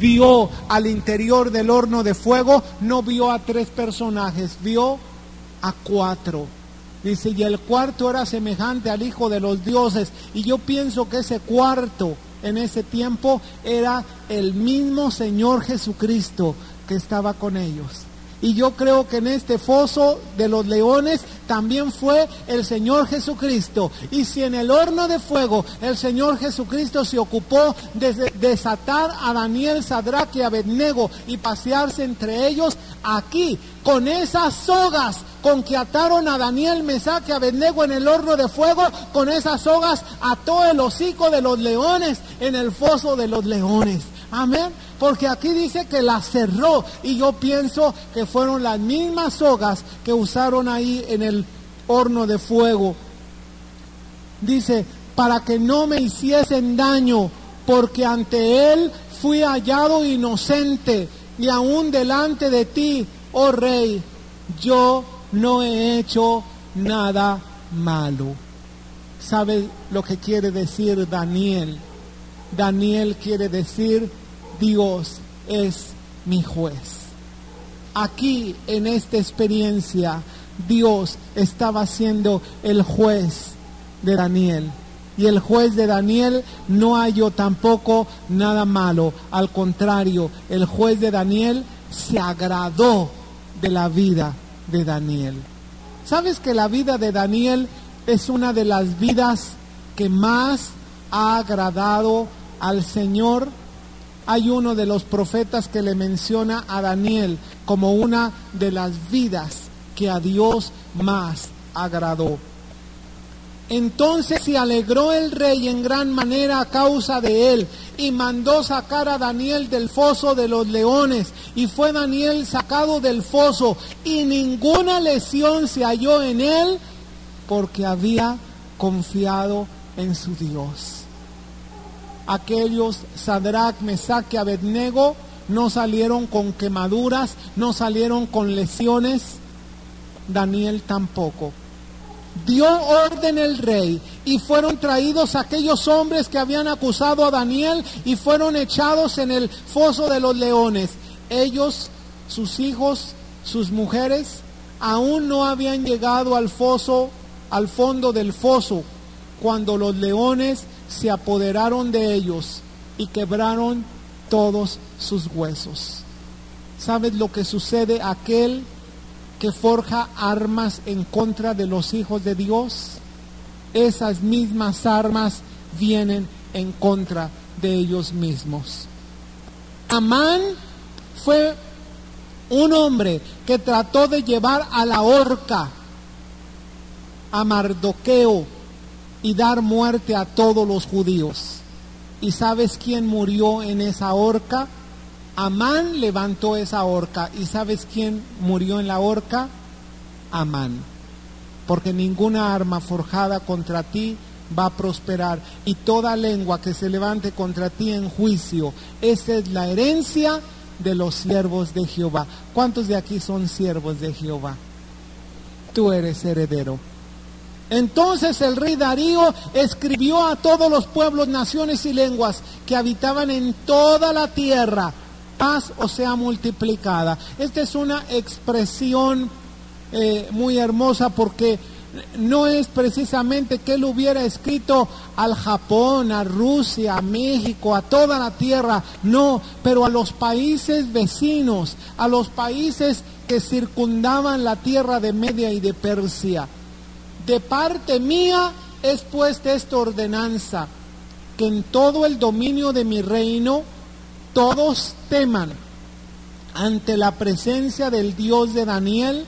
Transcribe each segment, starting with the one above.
vio al interior del horno de fuego, no vio a 3 personajes, vio a 4. Dice, y el cuarto era semejante al Hijo de los dioses. Y yo pienso que ese cuarto en ese tiempo era el mismo Señor Jesucristo que estaba con ellos. Y yo creo que en este foso de los leones también fue el Señor Jesucristo. Y si en el horno de fuego el Señor Jesucristo se ocupó de desatar a Daniel, Sadrach y Abednego y pasearse entre ellos, aquí, con esas sogas con que ataron a Daniel, Mesac y Abednego en el horno de fuego, con esas sogas ató el hocico de los leones en el foso de los leones. Amén, porque aquí dice que la cerró, y yo pienso que fueron las mismas sogas que usaron ahí en el horno de fuego. Dice, para que no me hiciesen daño, porque ante él fui hallado inocente, y aún delante de ti, oh rey, yo no he hecho nada malo. ¿Sabe lo que quiere decir Daniel? Daniel quiere decir, Dios es mi juez. Aquí en esta experiencia, Dios estaba siendo el juez de Daniel. Y el juez de Daniel no halló tampoco nada malo. Al contrario, el juez de Daniel se agradó de la vida de Daniel. ¿Sabes que la vida de Daniel es una de las vidas que más ha agradado al Señor? Hay uno de los profetas que le menciona a Daniel como una de las vidas que a Dios más agradó. Entonces se alegró el rey en gran manera a causa de él, y mandó sacar a Daniel del foso de los leones. Y fue Daniel sacado del foso, y ninguna lesión se halló en él, porque había confiado en su Dios. Aquellos Sadrach, Mesac y Abednego no salieron con quemaduras, no salieron con lesiones. Daniel tampoco. Dio orden el rey, y fueron traídos aquellos hombres que habían acusado a Daniel, y fueron echados en el foso de los leones. Ellos, sus hijos, sus mujeres, aún no habían llegado al foso, al fondo del foso, cuando los leones se apoderaron de ellos y quebraron todos sus huesos. ¿Sabes lo que sucede a aquel que forja armas en contra de los hijos de Dios? Esas mismas armas vienen en contra de ellos mismos. Amán fue un hombre que trató de llevar a la horca a Mardoqueo y dar muerte a todos los judíos. ¿Y sabes quién murió en esa horca? Amán levantó esa horca. ¿Y sabes quién murió en la horca? Amán. Porque ninguna arma forjada contra ti va a prosperar, y toda lengua que se levante contra ti en juicio, esa es la herencia de los siervos de Jehová. ¿Cuántos de aquí son siervos de Jehová? Tú eres heredero. Entonces el rey Darío escribió a todos los pueblos, naciones y lenguas que habitaban en toda la tierra: paz os sea multiplicada. Esta es una expresión muy hermosa, porque no es precisamente que él hubiera escrito al Japón, a Rusia, a México, a toda la tierra, no, pero a los países vecinos, a los países que circundaban la tierra de Media y de Persia. De parte mía es puesta esta ordenanza, que en todo el dominio de mi reino todos teman ante la presencia del Dios de Daniel,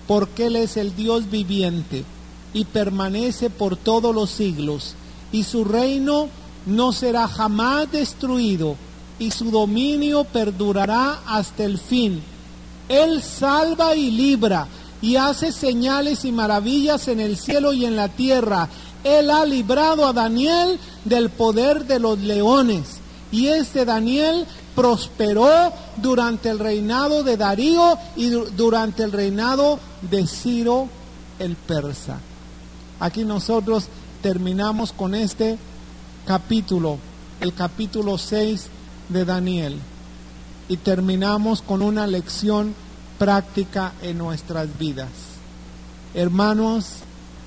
porque Él es el Dios viviente y permanece por todos los siglos, y su reino no será jamás destruido, y su dominio perdurará hasta el fin. Él salva y libra, y hace señales y maravillas en el cielo y en la tierra. Él ha librado a Daniel del poder de los leones, y este Daniel prosperó durante el reinado de Darío y durante el reinado de Ciro el persa. Aquí nosotros terminamos con este capítulo, el capítulo 6 de Daniel. y terminamos con una lección práctica en nuestras vidas. Hermanos,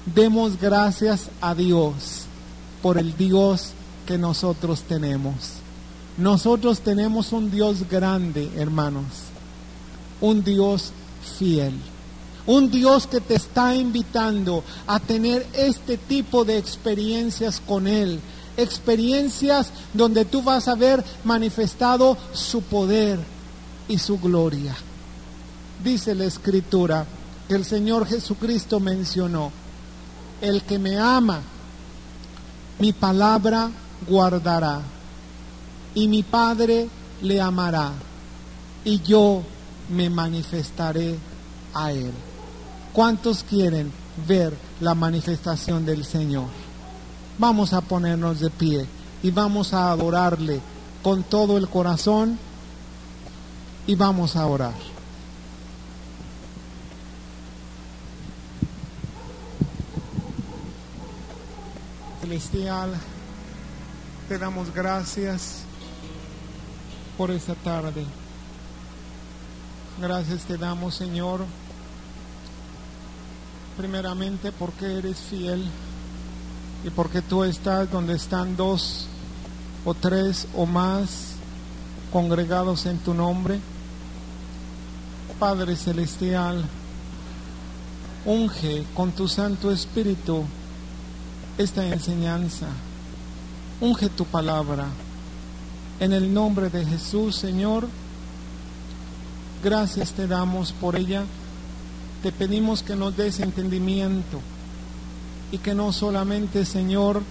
demos gracias a Dios por el Dios que nosotros tenemos. Nosotros tenemos un Dios grande, hermanos, un Dios fiel, un Dios que te está invitando a tener este tipo de experiencias con Él, experiencias donde tú vas a ver manifestado su poder y su gloria. Dice la Escritura que el Señor Jesucristo mencionó: el que me ama, mi palabra guardará, y mi Padre le amará, y yo me manifestaré a él. ¿Cuántos quieren ver la manifestación del Señor? Vamos a ponernos de pie y vamos a adorarle con todo el corazón y vamos a orar. Celestial, te damos gracias por esta tarde. Gracias te damos, Señor, primeramente porque eres fiel y porque tú estás donde están 2 o 3 o más congregados en tu nombre. Padre Celestial, unge con tu Santo Espíritu esta enseñanza, unge tu palabra en el nombre de Jesús, Señor. Gracias te damos por ella. Te pedimos que nos des entendimiento y que no solamente, Señor,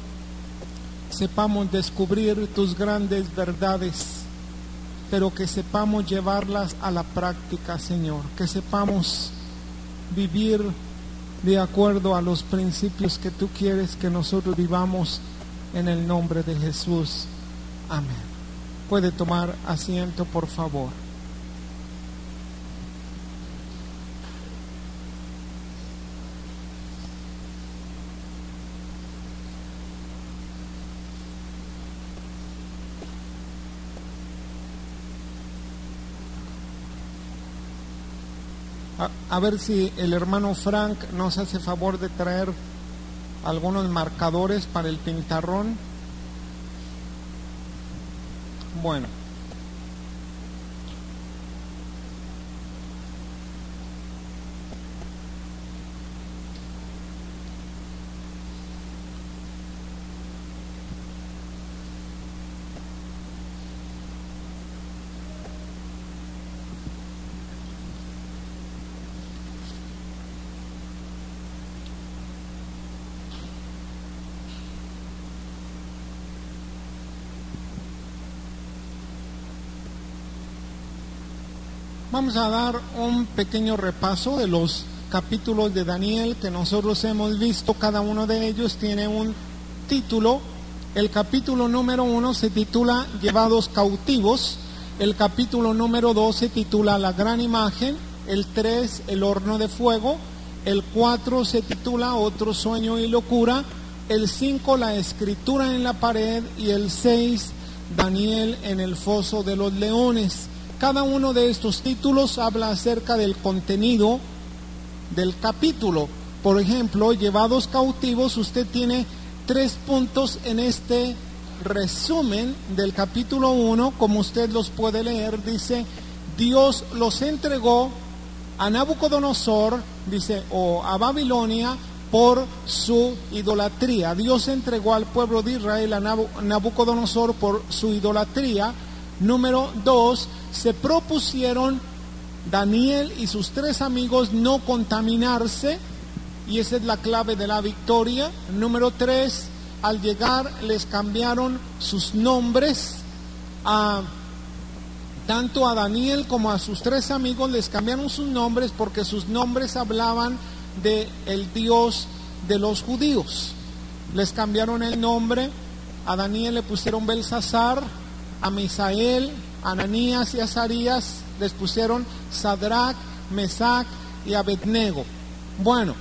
sepamos descubrir tus grandes verdades, pero que sepamos llevarlas a la práctica, Señor, que sepamos vivir de acuerdo a los principios que tú quieres que nosotros vivamos, en el nombre de Jesús. Amén. Puede tomar asiento, por favor. A ver si el hermano Frank nos hace favor de traer algunos marcadores para el pintarrón. Bueno. Vamos a dar un pequeño repaso de los capítulos de Daniel que nosotros hemos visto. Cada uno de ellos tiene un título. El capítulo número 1 se titula Llevados cautivos. El capítulo número 2 se titula La gran imagen. El 3, El horno de fuego. El 4 se titula Otro sueño y locura. El 5, La escritura en la pared. Y el 6, Daniel en el foso de los leones. Cada uno de estos títulos habla acerca del contenido del capítulo. Por ejemplo, Llevados cautivos, usted tiene 3 puntos en este resumen del capítulo 1, como usted los puede leer. Dice: Dios los entregó a Nabucodonosor, dice, o a Babilonia, por su idolatría. Dios entregó al pueblo de Israel a Nabucodonosor por su idolatría. Número 2, se propusieron Daniel y sus 3 amigos no contaminarse, y esa es la clave de la victoria. Número 3, al llegar les cambiaron sus nombres, tanto a Daniel como a sus 3 amigos les cambiaron sus nombres porque sus nombres hablaban de el Dios de los judíos. Les cambiaron el nombre. A Daniel le pusieron Belsasar, a Misael, Ananías y Azarías les pusieron Sadrach, Mesac y Abednego. Bueno,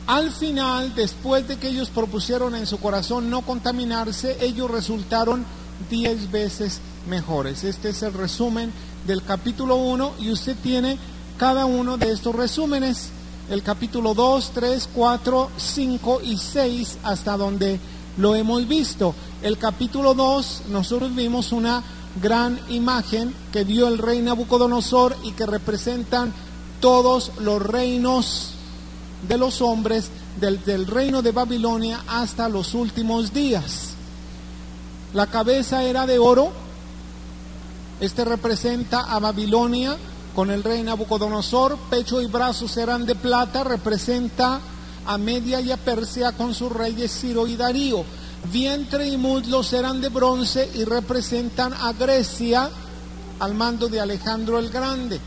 al final, después de que ellos propusieron en su corazón no contaminarse, ellos resultaron 10 veces mejores. Este es el resumen del capítulo 1 y usted tiene cada uno de estos resúmenes, el capítulo 2, 3, 4, 5 y 6, hasta donde lo hemos visto. El capítulo 2, nosotros vimos una gran imagen que vio el rey Nabucodonosor y que representan todos los reinos de los hombres, desde el reino de Babilonia hasta los últimos días. La cabeza era de oro. Este representa a Babilonia con el rey Nabucodonosor. Pecho y brazos eran de plata, representa a Media y a Persia con sus reyes Ciro y Darío. Vientre y muslos eran de bronce y representan a Grecia al mando de Alejandro el Grande.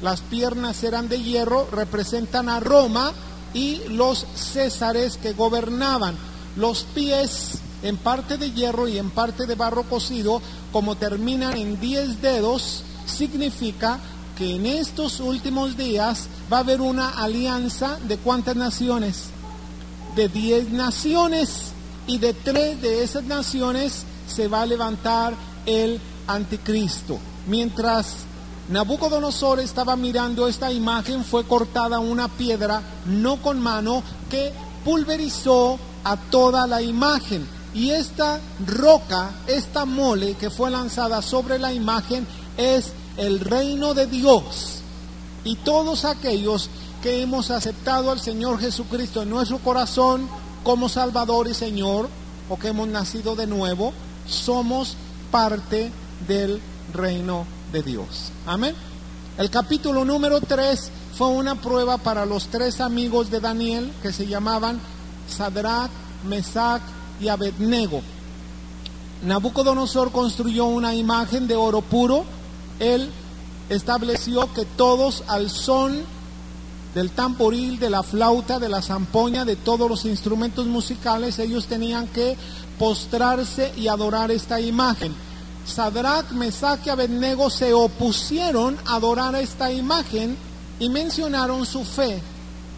Las piernas eran de hierro, representan a Roma y los césares que gobernaban. Los pies en parte de hierro y en parte de barro cocido, como terminan en 10 dedos, significa que en estos últimos días va a haber una alianza de ¿cuántas naciones? De 10 naciones, y de 3 de esas naciones se va a levantar el anticristo. Mientras Nabucodonosor estaba mirando esta imagen, fue cortada una piedra, no con mano, que pulverizó a toda la imagen. Y esta roca, esta mole que fue lanzada sobre la imagen, es el reino de Dios. Y todos aquellos que hemos aceptado al Señor Jesucristo en nuestro corazón como Salvador y Señor, o que hemos nacido de nuevo, somos parte del reino de Dios. Amén. El capítulo número 3 fue una prueba para los 3 amigos de Daniel, que se llamaban Sadrach, Mesach y Abednego. Nabucodonosor construyó una imagen de oro puro. Él estableció que todos, al son del tamboril, de la flauta, de la zampoña, de todos los instrumentos musicales, ellos tenían que postrarse y adorar esta imagen. Sadrach, Mesach y Abednego se opusieron a adorar esta imagen y mencionaron su fe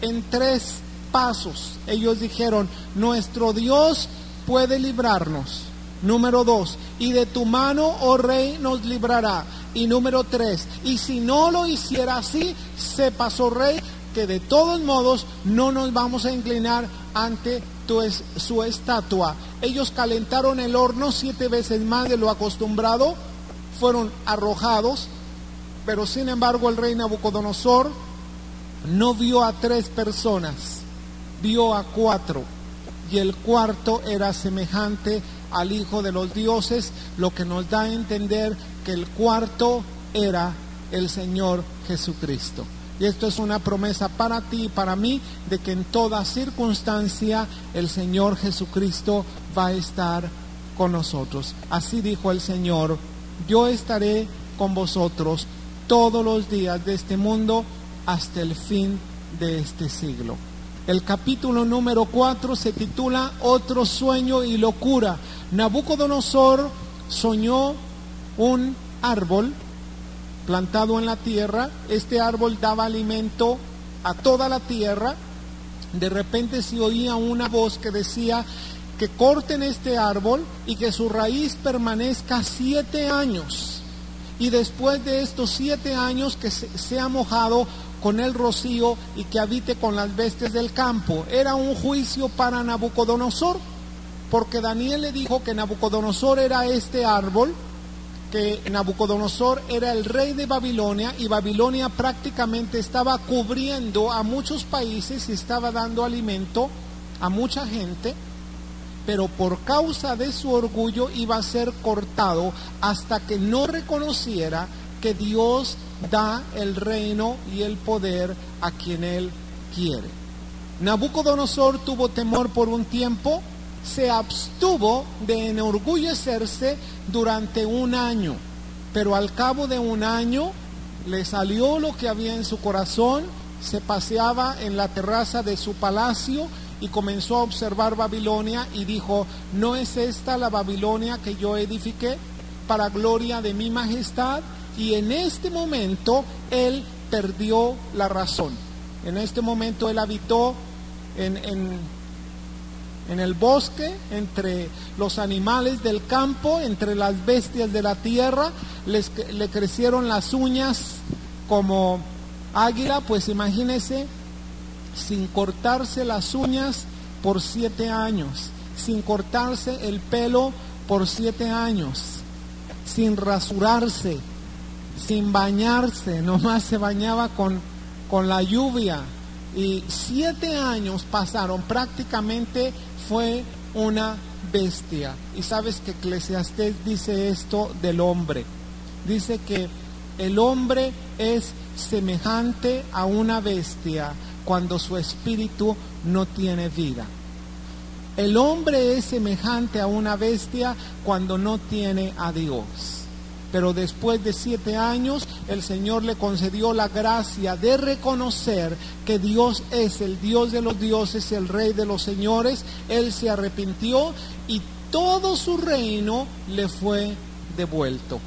en 3 pasos. Ellos dijeron: nuestro Dios puede librarnos. Número 2, y de tu mano, oh rey, nos librará. Y número 3, y si no lo hiciera así, sepas, oh rey, que de todos modos no nos vamos a inclinar ante su estatua. Ellos calentaron el horno 7 veces más de lo acostumbrado, fueron arrojados, pero sin embargo el rey Nabucodonosor no vio a 3 personas, vio a 4, y el cuarto era semejante al Hijo de los dioses, lo que nos da a entender que el cuarto era el Señor Jesucristo. Y esto es una promesa para ti y para mí, de que en toda circunstancia el Señor Jesucristo va a estar con nosotros. Así dijo el Señor: yo estaré con vosotros todos los días de este mundo hasta el fin de este siglo. El capítulo número 4 se titula Otro sueño y locura. Nabucodonosor soñó un árbol plantado en la tierra. Este árbol daba alimento a toda la tierra. De repente se oía una voz que decía que corten este árbol y que su raíz permanezca 7 años. Y después de estos 7 años que sea mojado con el rocío y que habite con las bestias del campo. Era un juicio para Nabucodonosor, porque Daniel le dijo que Nabucodonosor era este árbol, que Nabucodonosor era el rey de Babilonia, y Babilonia prácticamente estaba cubriendo a muchos países y estaba dando alimento a mucha gente, pero por causa de su orgullo iba a ser cortado hasta que no reconociera que Dios da el reino y el poder a quien Él quiere. Nabucodonosor tuvo temor por un tiempo, se abstuvo de enorgullecerse durante 1 año, pero al cabo de 1 año le salió lo que había en su corazón, se paseaba en la terraza de su palacio y comenzó a observar Babilonia y dijo: ¿no es esta la Babilonia que yo edifiqué para gloria de mi majestad? Y en este momento él perdió la razón. En este momento él habitó en en el bosque, entre los animales del campo, entre las bestias de la tierra, le crecieron las uñas como águila. Pues imagínese, sin cortarse las uñas por 7 años, sin cortarse el pelo por 7 años, sin rasurarse, sin bañarse, nomás se bañaba con la lluvia. Y 7 años pasaron, prácticamente fue una bestia. Y sabes que Eclesiastés dice esto del hombre. Dice que el hombre es semejante a una bestia cuando su espíritu no tiene vida. El hombre es semejante a una bestia cuando no tiene a Dios. Pero después de 7 años, el Señor le concedió la gracia de reconocer que Dios es el Dios de los dioses, el Rey de los señores. Él se arrepintió y todo su reino le fue devuelto.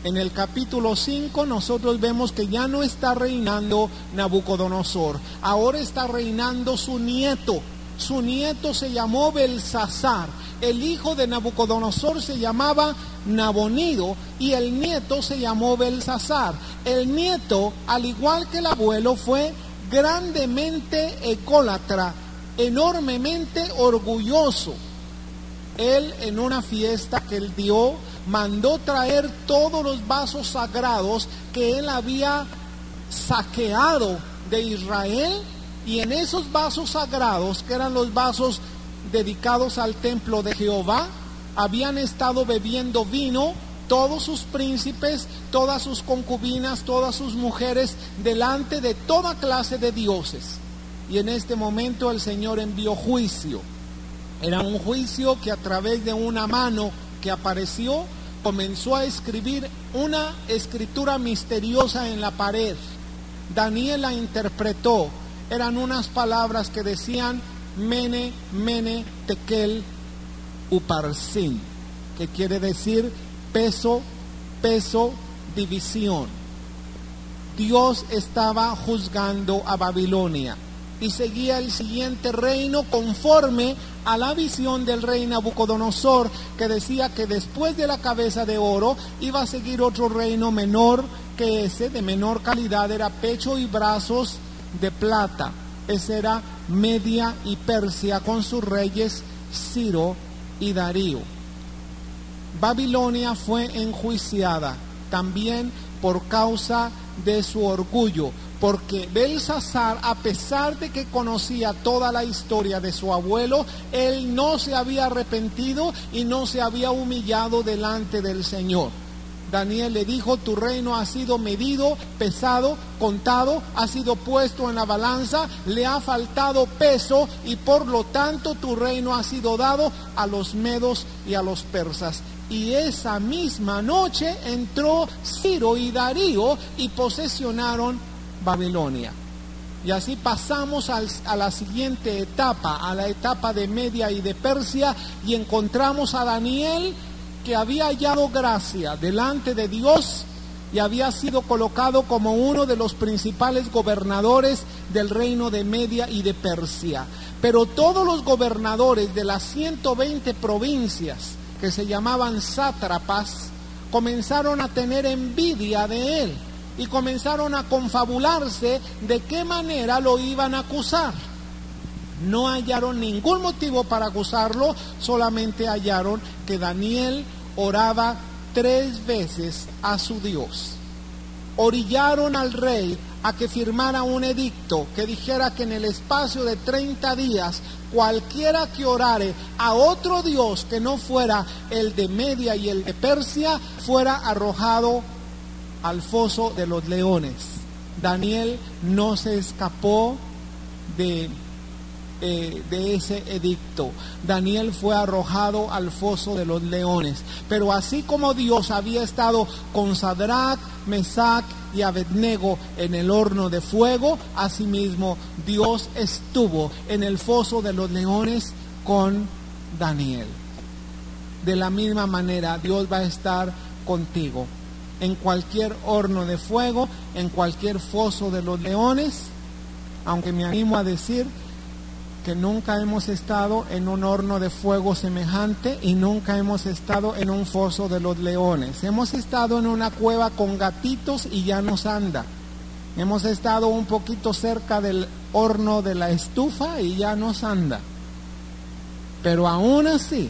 En el capítulo 5 nosotros vemos que ya no está reinando Nabucodonosor, ahora está reinando su nieto. Su nieto se llamó Belsasar. El hijo de Nabucodonosor se llamaba Nabonido y el nieto se llamó Belsasar. El nieto, al igual que el abuelo, fue grandemente ególatra, enormemente orgulloso. Él, en una fiesta que él dio, mandó traer todos los vasos sagrados que él había saqueado de Israel, y en esos vasos sagrados, que eran los vasos dedicados al templo de Jehová, habían estado bebiendo vino todos sus príncipes, todas sus concubinas, todas sus mujeres, delante de toda clase de dioses. Y en este momento el Señor envió juicio. Era un juicio que a través de una mano que apareció, comenzó a escribir una escritura misteriosa en la pared. Daniel la interpretó. Eran unas palabras que decían Mene, Mene, Tekel, Uparsin, que quiere decir peso, peso, división. Dios estaba juzgando a Babilonia y seguía el siguiente reino conforme a la visión del rey Nabucodonosor, que decía que después de la cabeza de oro iba a seguir otro reino menor que ese, de menor calidad, era pecho y brazos de plata. Ese era Media y Persia con sus reyes Ciro y Darío. Babilonia fue enjuiciada también por causa de su orgullo, porque Belsasar, a pesar de que conocía toda la historia de su abuelo, él no se había arrepentido y no se había humillado delante del Señor. Daniel le dijo: tu reino ha sido medido, pesado, contado, ha sido puesto en la balanza, le ha faltado peso y por lo tanto tu reino ha sido dado a los medos y a los persas. Y esa misma noche entró Ciro y Darío y posesionaron Babilonia. Y así pasamos a la siguiente etapa, a la etapa de Media y de Persia, y encontramos a Daniel, que había hallado gracia delante de Dios y había sido colocado como uno de los principales gobernadores del reino de Media y de Persia. Pero todos los gobernadores de las 120 provincias, que se llamaban sátrapas, comenzaron a tener envidia de él y comenzaron a confabularse de qué manera lo iban a acusar. No hallaron ningún motivo para acusarlo, solamente hallaron que Daniel oraba 3 veces a su Dios. Orillaron al rey a que firmara un edicto que dijera que en el espacio de 30 días cualquiera que orare a otro Dios que no fuera el de Media y el de Persia fuera arrojado al foso de los leones. Daniel no se escapó de ese edicto. Daniel fue arrojado al foso de los leones. Pero así como Dios había estado con Sadrach, Mesac y Abednego en el horno de fuego, asimismo Dios estuvo en el foso de los leones con Daniel. De la misma manera Dios va a estar contigo en cualquier horno de fuego, en cualquier foso de los leones, aunque me animo a decir que nunca hemos estado en un horno de fuego semejante y nunca hemos estado en un foso de los leones. Hemos estado en una cueva con gatitos y ya nos anda. Hemos estado un poquito cerca del horno de la estufa y ya nos anda. Pero aún así,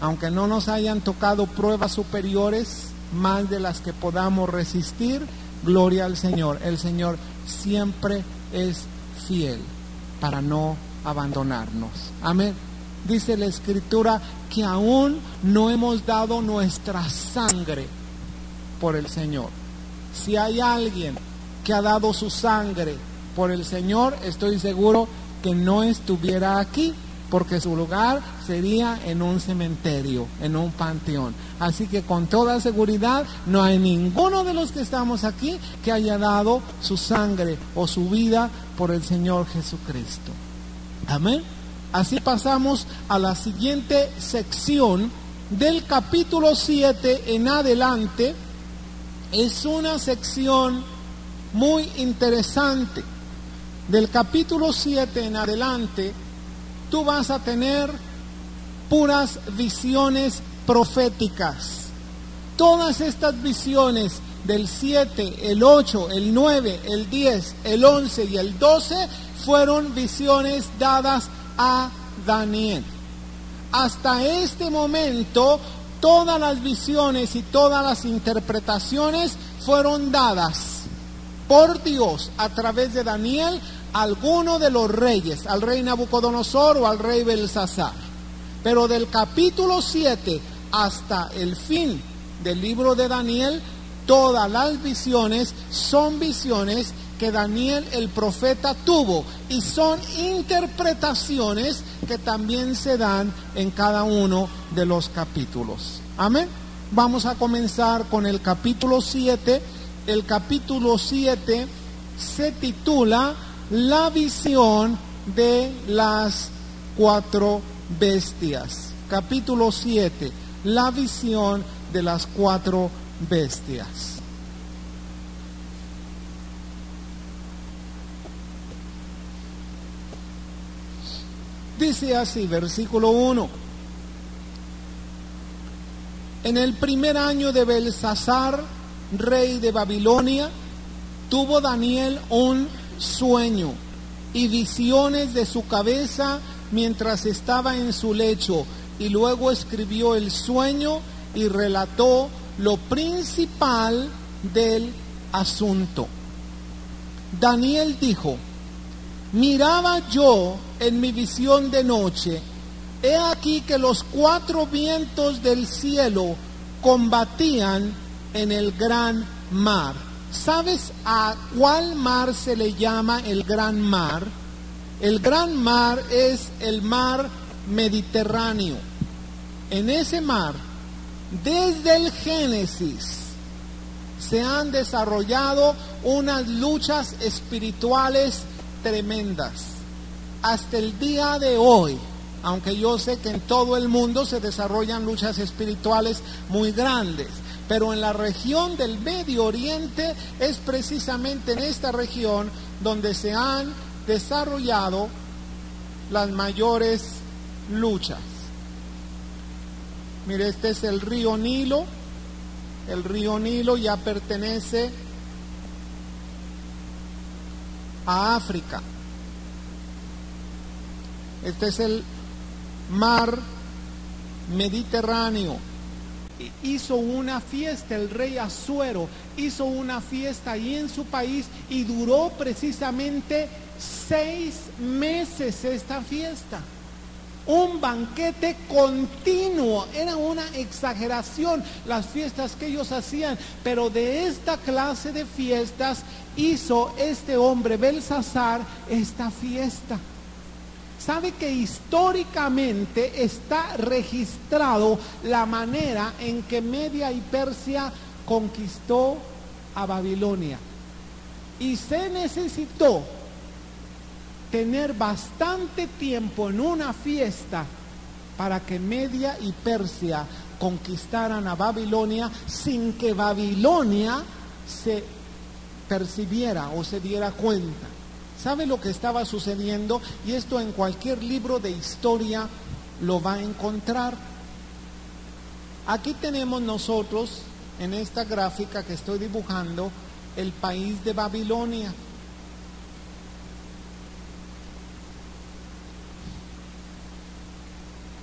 aunque no nos hayan tocado pruebas superiores, más de las que podamos resistir, gloria al Señor. El Señor siempre es fiel para no abandonarnos. Amén. Dice la Escritura que aún no hemos dado nuestra sangre por el Señor. Si hay alguien que ha dado su sangre por el Señor, estoy seguro que no estuviera aquí, porque su lugar sería en un cementerio, en un panteón. Así que con toda seguridad no hay ninguno de los que estamos aquí que haya dado su sangre o su vida por el Señor Jesucristo. Amén. Así pasamos a la siguiente sección del capítulo 7 en adelante. Es una sección muy interesante. Del capítulo 7 en adelante, tú vas a tener puras visiones proféticas. Todas estas visiones del 7, el 8, el 9, el 10, el 11 y el 12 fueron visiones dadas a Daniel. Hasta este momento, todas las visiones y todas las interpretaciones fueron dadas por Dios a través de Daniel a alguno de los reyes, al rey Nabucodonosor o al rey Belsasar. Pero del capítulo 7 hasta el fin del libro de Daniel, todas las visiones son visiones que Daniel el profeta tuvo y son interpretaciones que también se dan en cada uno de los capítulos. Amén. Vamos a comenzar con el capítulo 7. El capítulo 7 se titula La visión de las 4 bestias. Capítulo 7, la visión de las 4 bestias. Dice así, versículo 1. En el primer año de Belsasar, rey de Babilonia, tuvo Daniel un sueño y visiones de su cabeza mientras estaba en su lecho, y luego escribió el sueño y relató lo principal del asunto. Daniel dijo: miraba yo en mi visión de noche, he aquí que los 4 vientos del cielo combatían en el gran mar. ¿Sabes a cuál mar se le llama el gran mar? El gran mar es el mar Mediterráneo. En ese mar, desde el Génesis, se han desarrollado unas luchas espirituales tremendas. Hasta el día de hoy, aunque yo sé que en todo el mundo se desarrollan luchas espirituales muy grandes, pero en la región del Medio Oriente es precisamente en esta región donde se han desarrollado las mayores luchas. Mire, este es el río Nilo. El río Nilo ya pertenece a África. Este es el mar Mediterráneo. Hizo una fiesta, el rey Asuero hizo una fiesta ahí en su país y duró precisamente 6 meses esta fiesta. Un banquete continuo, era una exageración las fiestas que ellos hacían, pero de esta clase de fiestas hizo este hombre Belsasar esta fiesta. ¿Sabe que históricamente está registrado la manera en que Media y Persia conquistó a Babilonia? Y se necesitó tener bastante tiempo en una fiesta para que Media y Persia conquistaran a Babilonia sin que Babilonia se percibiera o se diera cuenta. ¿Sabe lo que estaba sucediendo? Y esto en cualquier libro de historia lo va a encontrar. Aquí tenemos nosotros, en esta gráfica que estoy dibujando, el país de Babilonia.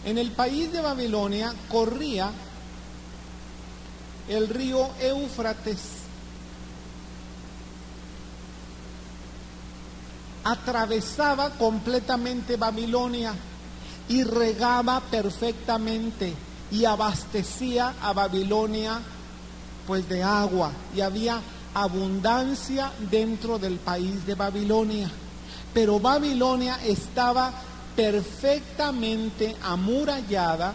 En el país de Babilonia corría el río Éufrates. Atravesaba completamente Babilonia y regaba perfectamente y abastecía a Babilonia pues de agua, y había abundancia dentro del país de Babilonia. Pero Babilonia estaba perfectamente amurallada,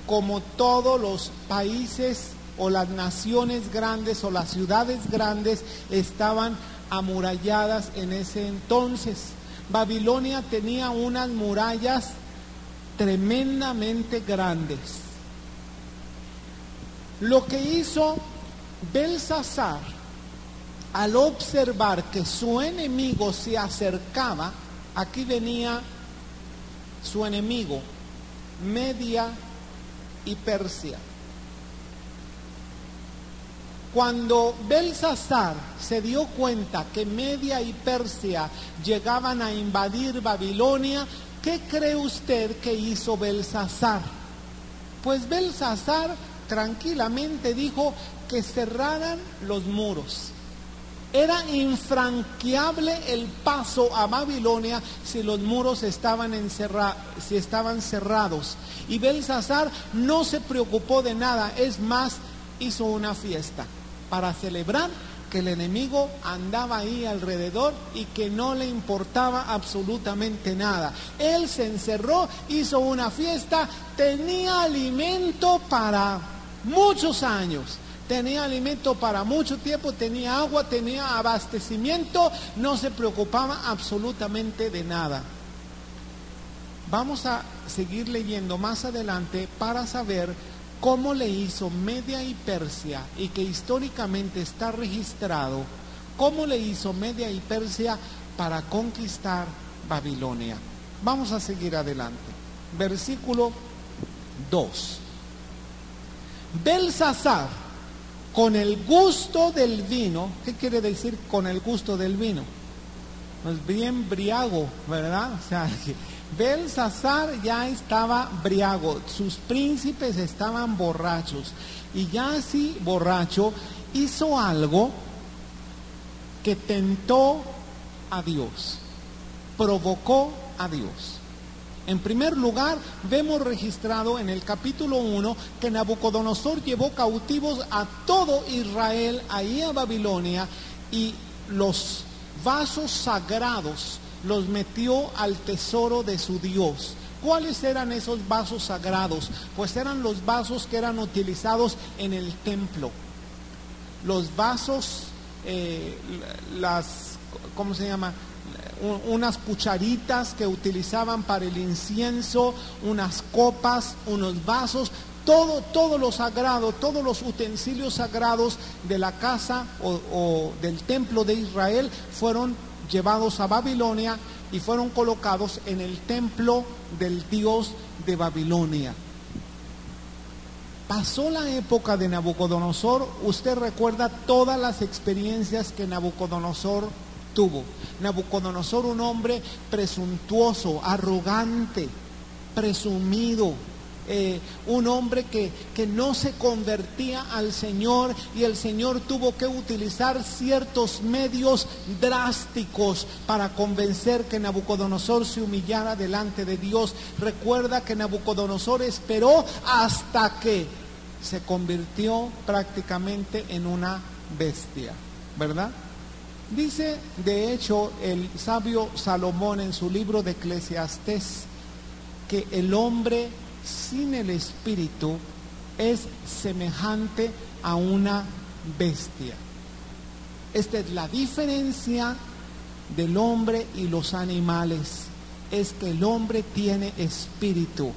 como todos los países o las naciones grandes o las ciudades grandes estaban amuralladas en ese entonces. Babilonia tenía unas murallas tremendamente grandes. Lo que hizo Belsasar al observar que su enemigo se acercaba, aquí venía su enemigo, Media y Persia. Cuando Belsasar se dio cuenta que Media y Persia llegaban a invadir Babilonia, ¿qué cree usted que hizo Belsasar? Pues Belsasar tranquilamente dijo que cerraran los muros. Era infranqueable el paso a Babilonia si los muros estaban cerrados. Y Belsasar no se preocupó de nada, es más, hizo una fiesta para celebrar que el enemigo andaba ahí alrededor y que no le importaba absolutamente nada. Él se encerró, hizo una fiesta, tenía alimento para muchos años. Tenía alimento para mucho tiempo, tenía agua, tenía abastecimiento, no se preocupaba absolutamente de nada. Vamos a seguir leyendo más adelante para saber cómo le hizo Media y Persia, y que históricamente está registrado, cómo le hizo Media y Persia para conquistar Babilonia. Vamos a seguir adelante. Versículo 2. Belsasar, con el gusto del vino. ¿Qué quiere decir con el gusto del vino? Pues bien briago, ¿verdad? O sea, Belsasar ya estaba briago, sus príncipes estaban borrachos, y ya así borracho hizo algo que tentó a Dios, provocó a Dios. En primer lugar, vemos registrado en el capítulo 1 que Nabucodonosor llevó cautivos a todo Israel ahí a Babilonia, y los vasos sagrados los metió al tesoro de su Dios. ¿Cuáles eran esos vasos sagrados? Pues eran los vasos que eran utilizados en el templo. Los vasos, ¿cómo se llama? Unas cucharitas que utilizaban para el incienso, unas copas, unos vasos, todo lo sagrado, todos los utensilios sagrados de la casa o del templo de Israel fueron llevados a Babilonia y fueron colocados en el templo del Dios de Babilonia. Pasó la época de Nabucodonosor. Usted recuerda todas las experiencias que Nabucodonosor tuvo. Nabucodonosor, un hombre presuntuoso, arrogante, presumido, un hombre que no se convertía al Señor, y el Señor tuvo que utilizar ciertos medios drásticos para convencer que Nabucodonosor se humillara delante de Dios. Recuerda que Nabucodonosor esperó hasta que se convirtió prácticamente en una bestia, ¿verdad? Dice, de hecho, el sabio Salomón en su libro de Eclesiastés, que el hombre sin el espíritu es semejante a una bestia. Esta es la diferencia del hombre y los animales, es que el hombre tiene espíritu,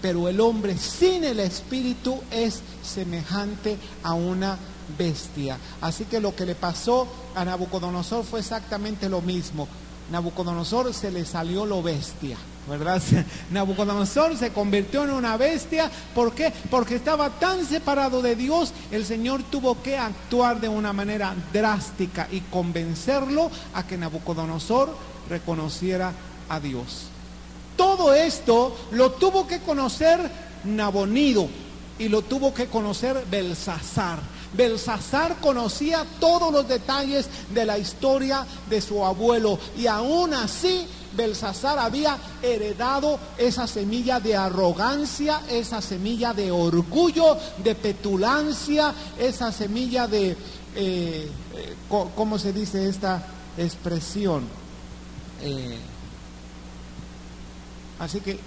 pero el hombre sin el espíritu es semejante a una bestia. Así que lo que le pasó a Nabucodonosor fue exactamente lo mismo. Nabucodonosor se le salió lo bestia, ¿verdad? Nabucodonosor se convirtió en una bestia. ¿Por qué? Porque estaba tan separado de Dios. El Señor tuvo que actuar de una manera drástica y convencerlo a que Nabucodonosor reconociera a Dios. Todo esto lo tuvo que conocer Nabonido y lo tuvo que conocer Belsasar. Belsasar conocía todos los detalles de la historia de su abuelo, y aún así Belsasar había heredado esa semilla de arrogancia, esa semilla de orgullo, de petulancia, esa semilla de, ¿cómo se dice esta expresión? Así que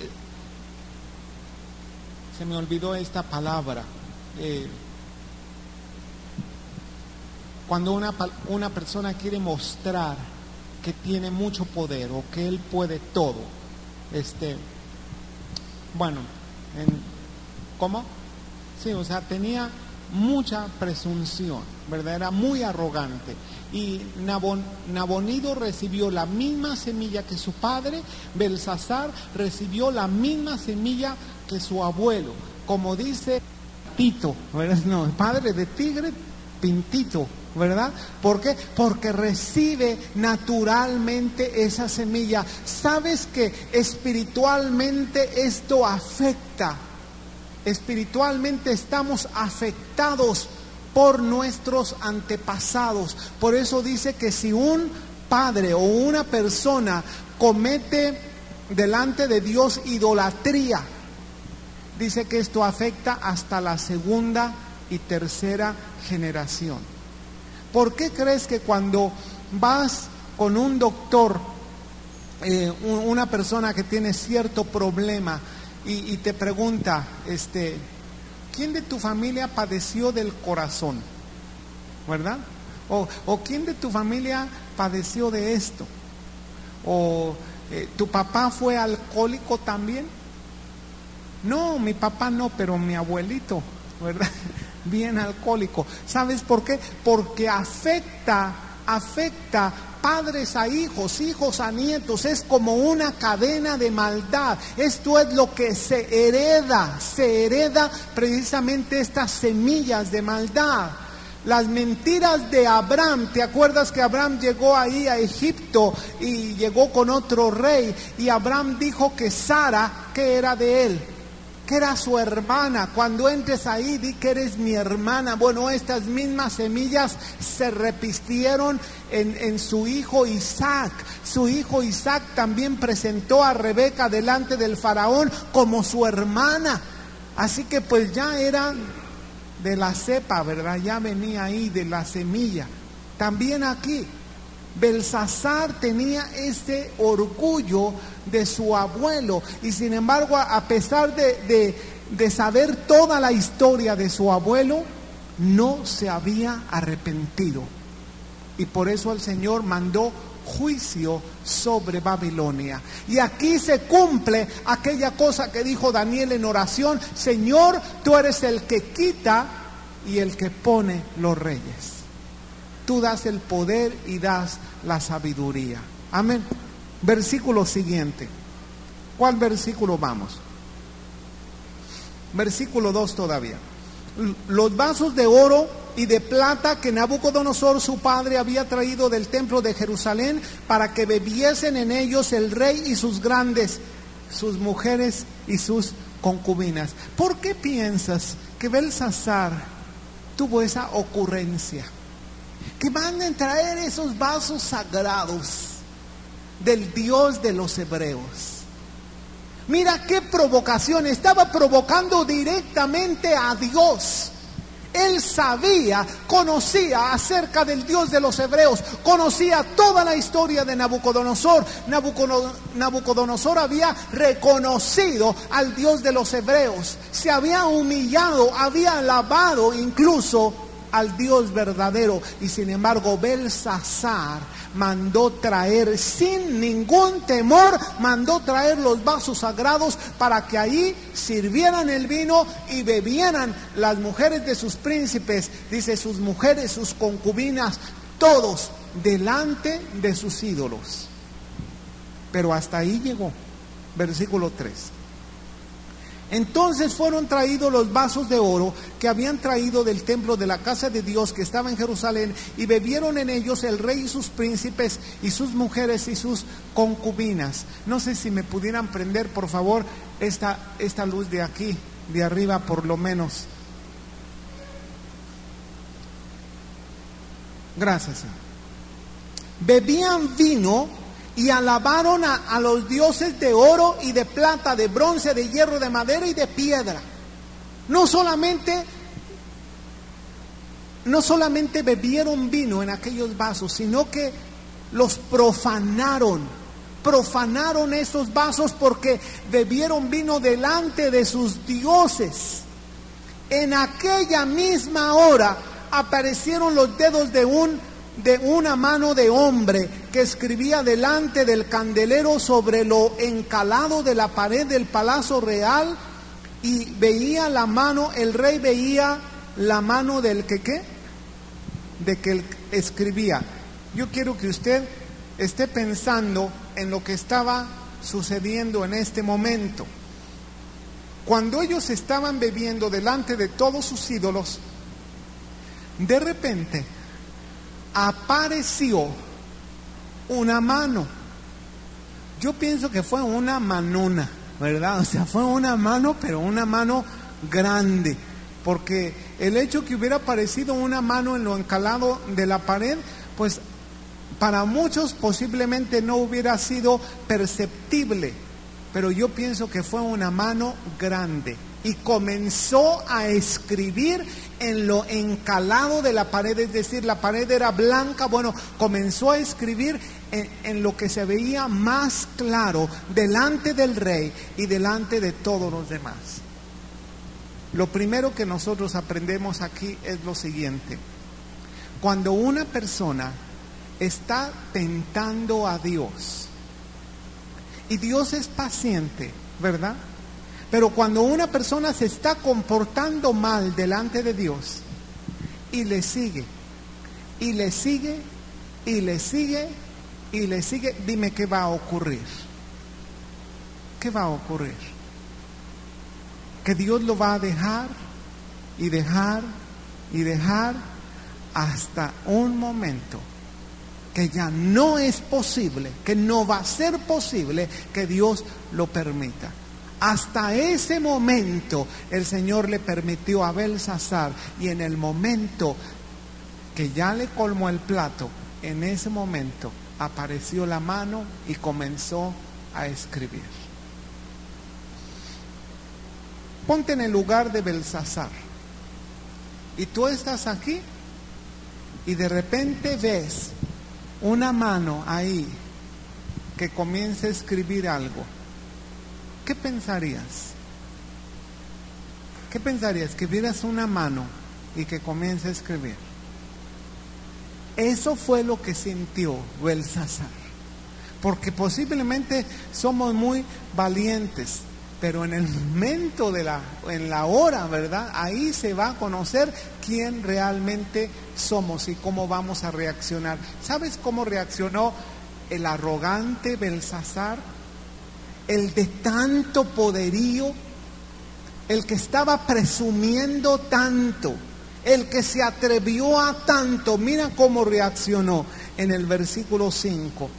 se me olvidó esta palabra. Cuando una persona quiere mostrar que tiene mucho poder o que él puede todo, ¿cómo? Sí, o sea, tenía mucha presunción, ¿verdad? Era muy arrogante. Y Nabonido recibió la misma semilla que su padre. Belsasar recibió la misma semilla que su abuelo. Como dice Tito, ¿verdad? No, padre de tigre, pintito, ¿verdad? ¿Por qué? Porque recibe naturalmente esa semilla. ¿Sabes que espiritualmente esto afecta? Espiritualmente estamos afectados por nuestros antepasados. Por eso dice que si un padre o una persona comete delante de Dios idolatría, dice que esto afecta hasta la segunda y tercera generación. ¿Por qué crees que cuando vas con un doctor, una persona que tiene cierto problema y te pregunta, ¿quién de tu familia padeció del corazón? ¿Verdad? O ¿quién de tu familia padeció de esto? O ¿tu papá fue alcohólico también? No, mi papá no, pero mi abuelito, ¿verdad? Bien alcohólico. ¿Sabes por qué? Porque afecta padres a hijos, hijos a nietos. Es como una cadena de maldad. Esto es lo que se hereda precisamente estas semillas de maldad. Las mentiras de Abraham. ¿Te acuerdas que Abraham llegó ahí a Egipto y llegó con otro rey? Y Abraham dijo que Sara, que era de él, que era su hermana. Cuando entres ahí, di que eres mi hermana. Bueno, estas mismas semillas se repitieron en su hijo Isaac. Su hijo Isaac también presentó a Rebeca delante del faraón como su hermana. Así que pues ya era de la cepa, ¿verdad? Ya venía ahí de la semilla. También aquí Belsasar tenía ese orgullo de su abuelo, y sin embargo, a pesar de saber toda la historia de su abuelo, no se había arrepentido. Y por eso el Señor mandó juicio sobre Babilonia. Y aquí se cumple aquella cosa que dijo Daniel en oración: Señor, tú eres el que quita y el que pone los reyes. Tú das el poder y das la sabiduría. Amén. Versículo siguiente. ¿Cuál versículo vamos? Versículo 2 todavía. Los vasos de oro y de plata que Nabucodonosor su padre había traído del templo de Jerusalén, para que bebiesen en ellos el rey y sus grandes, sus mujeres y sus concubinas. ¿Por qué piensas que Belsasar tuvo esa ocurrencia? Que manden traer esos vasos sagrados del Dios de los hebreos. Mira qué provocación. Estaba provocando directamente a Dios. Él sabía, conocía acerca del Dios de los hebreos, conocía toda la historia de Nabucodonosor. Nabucodonosor había reconocido al Dios de los hebreos, se había humillado, había alabado incluso al Dios verdadero. Y sin embargo Belsasar mandó traer, sin ningún temor, mandó traer los vasos sagrados para que ahí sirvieran el vino y bebieran las mujeres de sus príncipes, dice, sus mujeres, sus concubinas, todos delante de sus ídolos. pero hasta ahí llegó. Versículo 3. Entonces fueron traídos los vasos de oro que habían traído del templo de la casa de Dios que estaba en Jerusalén, y bebieron en ellos el rey y sus príncipes y sus mujeres y sus concubinas. No sé si me pudieran prender, por favor, esta luz de aquí, de arriba por lo menos. Gracias, Señor. Bebían vino y alabaron a los dioses de oro y de plata, de bronce, de hierro, de madera y de piedra. No solamente bebieron vino en aquellos vasos, sino que los profanaron esos vasos, porque bebieron vino delante de sus dioses. En aquella misma hora aparecieron los dedos de una mano de hombre que escribía delante del candelero sobre lo encalado de la pared del palacio real, y veía la mano, el rey veía la mano del que escribía. Yo quiero que usted esté pensando en lo que estaba sucediendo en este momento. Cuando ellos estaban bebiendo delante de todos sus ídolos, de repente apareció una mano. Yo pienso que fue una manona, ¿verdad? O sea, fue una mano, pero una mano grande, porque el hecho que hubiera aparecido una mano en lo encalado de la pared, pues para muchos posiblemente no hubiera sido perceptible, pero yo pienso que fue una mano grande, y comenzó a escribir en lo encalado de la pared, es decir, la pared era blanca. Bueno, comenzó a escribir en lo que se veía más claro delante del rey y delante de todos los demás. Lo primero que nosotros aprendemos aquí es lo siguiente: cuando una persona está tentando a Dios, y Dios es paciente, ¿verdad? Pero cuando una persona se está comportando mal delante de Dios y le sigue, y le sigue, y le sigue, y le sigue, dime qué va a ocurrir. ¿Qué va a ocurrir? Que Dios lo va a dejar y dejar y dejar hasta un momento que ya no es posible, que no va a ser posible que Dios lo permita. Hasta ese momento el Señor le permitió a Belsasar, y en el momento que ya le colmó el plato, en ese momento apareció la mano y comenzó a escribir. Ponte en el lugar de Belsasar, y tú estás aquí y de repente ves una mano ahí que comienza a escribir algo. ¿Qué pensarías? ¿Qué pensarías? Que vieras una mano y que comience a escribir. Eso fue lo que sintió Belsasar, porque posiblemente somos muy valientes, pero en el momento en la hora, ¿verdad? Ahí se va a conocer quién realmente somos y cómo vamos a reaccionar. ¿Sabes cómo reaccionó el arrogante Belsasar? El de tanto poderío, el que estaba presumiendo tanto, el que se atrevió a tanto. Mira cómo reaccionó en el versículo 5.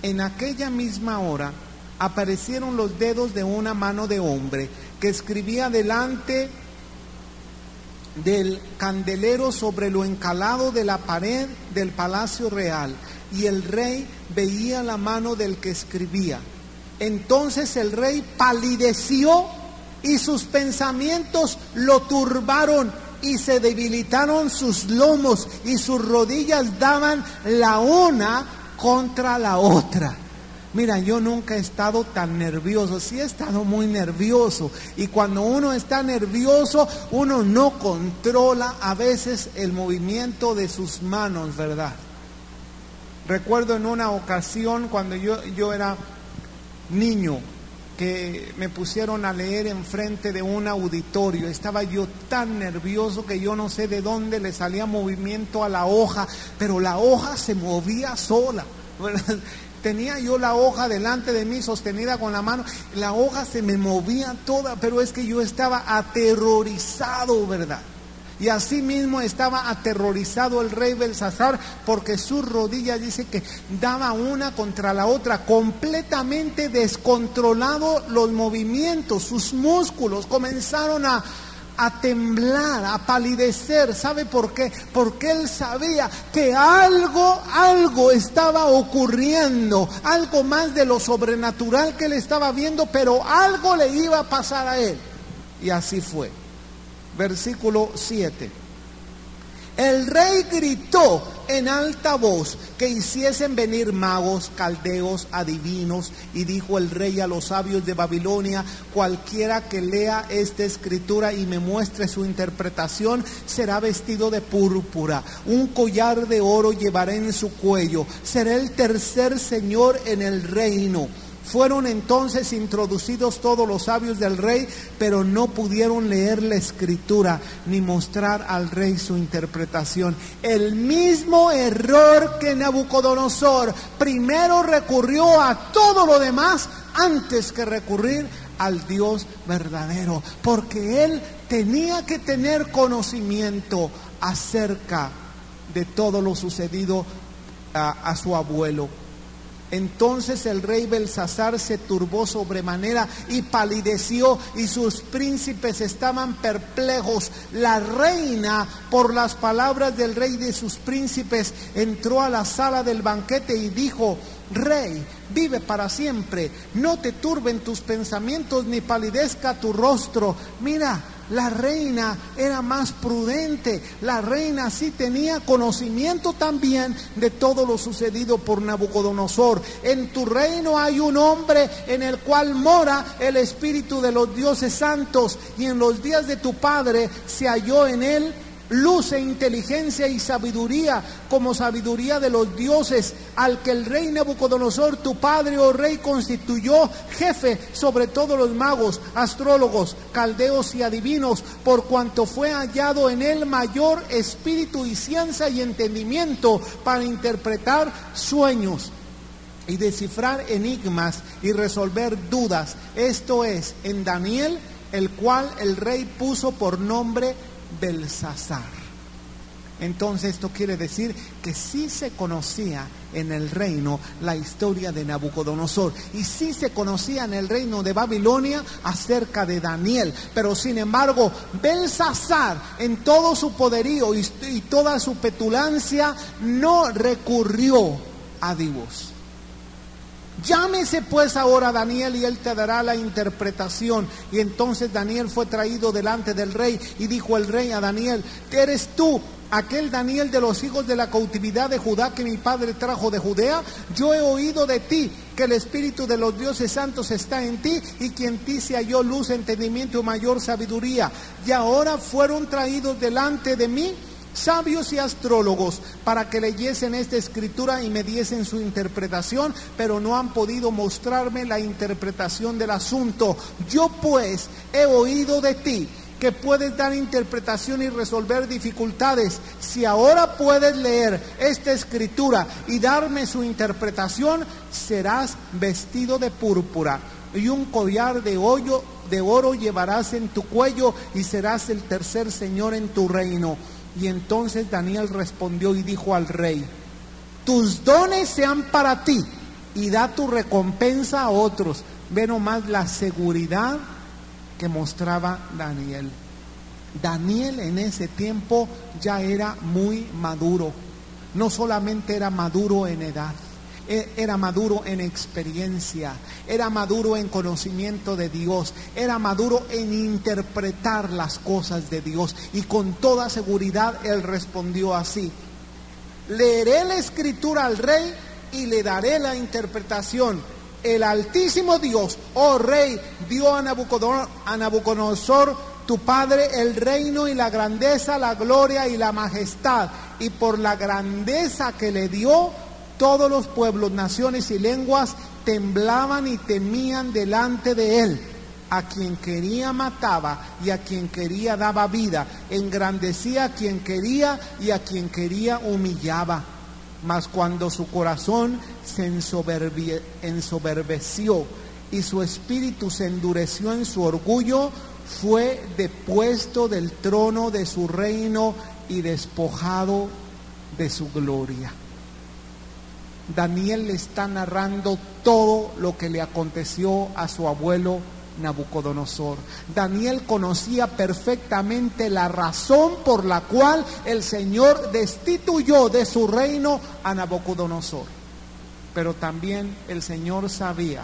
En aquella misma hora aparecieron los dedos de una mano de hombre que escribía delante del candelero sobre lo encalado de la pared del palacio real, y el rey veía la mano del que escribía. Entonces el rey palideció y sus pensamientos lo turbaron, y se debilitaron sus lomos y sus rodillas daban la una contra la otra. Mira, yo nunca he estado tan nervioso. Sí he estado muy nervioso, y cuando uno está nervioso uno no controla a veces el movimiento de sus manos, ¿verdad? Recuerdo en una ocasión cuando yo era niño, que me pusieron a leer enfrente de un auditorio. Estaba yo tan nervioso que yo no sé de dónde le salía movimiento a la hoja, pero la hoja se movía sola, ¿verdad? Tenía yo la hoja delante de mí sostenida con la mano, la hoja se me movía toda, pero es que yo estaba aterrorizado, ¿verdad? Y así mismo estaba aterrorizado el rey Belsasar, porque sus rodillas, dice que daba una contra la otra, completamente descontrolado los movimientos, sus músculos comenzaron a temblar, a palidecer. ¿Sabe por qué? Porque él sabía que algo estaba ocurriendo, algo más de lo sobrenatural que él estaba viendo, pero algo le iba a pasar a él. Y así fue. Versículo 7. El rey gritó en alta voz que hiciesen venir magos, caldeos, adivinos, y dijo el rey a los sabios de Babilonia: cualquiera que lea esta escritura y me muestre su interpretación será vestido de púrpura, un collar de oro llevaré en su cuello, será el tercer señor en el reino. Fueron entonces introducidos todos los sabios del rey, pero no pudieron leer la escritura ni mostrar al rey su interpretación. El mismo error que Nabucodonosor. Primero recurrió a todo lo demás antes que recurrir al Dios verdadero, porque él tenía que tener conocimiento acerca de todo lo sucedido a su abuelo. Entonces el rey Belsasar se turbó sobremanera y palideció, y sus príncipes estaban perplejos. La reina, por las palabras del rey y de sus príncipes, entró a la sala del banquete y dijo: Rey, vive para siempre, no te turben tus pensamientos ni palidezca tu rostro. Mira, la reina era más prudente, la reina sí tenía conocimiento también de todo lo sucedido por Nabucodonosor. En tu reino hay un hombre en el cual mora el espíritu de los dioses santos, y en los días de tu padre se halló en él luz e inteligencia y sabiduría, como sabiduría de los dioses, al que el rey Nabucodonosor, tu padre, oh rey, constituyó jefe sobre todos los magos, astrólogos, caldeos y adivinos, por cuanto fue hallado en él mayor espíritu y ciencia y entendimiento para interpretar sueños y descifrar enigmas y resolver dudas. Esto es, en Daniel, el cual el rey puso por nombre Belsasar. Entonces esto quiere decir que sí se conocía en el reino la historia de Nabucodonosor, y sí se conocía en el reino de Babilonia acerca de Daniel, pero sin embargo Belsasar, en todo su poderío y toda su petulancia, no recurrió a Dios. Llámese pues ahora a Daniel y él te dará la interpretación. Y entonces Daniel fue traído delante del rey, y dijo el rey a Daniel: ¿eres tú aquel Daniel de los hijos de la cautividad de Judá que mi padre trajo de Judea? Yo he oído de ti que el espíritu de los dioses santos está en ti, y que en ti se halló luz, entendimiento y mayor sabiduría. Y ahora fueron traídos delante de mí sabios y astrólogos para que leyesen esta escritura y me diesen su interpretación, pero no han podido mostrarme la interpretación del asunto. Yo pues he oído de ti que puedes dar interpretación y resolver dificultades. Si ahora puedes leer esta escritura y darme su interpretación, serás vestido de púrpura, y un collar de oro llevarás en tu cuello, y serás el tercer señor en tu reino. Y entonces Daniel respondió y dijo al rey: tus dones sean para ti, y da tu recompensa a otros. Ve nomás la seguridad que mostraba Daniel. Daniel en ese tiempo ya era muy maduro. No solamente era maduro en edad, era maduro en experiencia, era maduro en conocimiento de Dios, era maduro en interpretar las cosas de Dios. Y con toda seguridad él respondió así: leeré la escritura al rey y le daré la interpretación. El Altísimo Dios, oh rey, dio a Nabucodonosor tu padre el reino y la grandeza, la gloria y la majestad, y por la grandeza que le dio, todos los pueblos, naciones y lenguas temblaban y temían delante de él. A quien quería mataba, y a quien quería daba vida, engrandecía a quien quería y a quien quería humillaba. Mas cuando su corazón se ensoberbeció y su espíritu se endureció en su orgullo, fue depuesto del trono de su reino y despojado de su gloria. Daniel le está narrando todo lo que le aconteció a su abuelo Nabucodonosor. Daniel conocía perfectamente la razón por la cual el Señor destituyó de su reino a Nabucodonosor. Pero también el Señor sabía,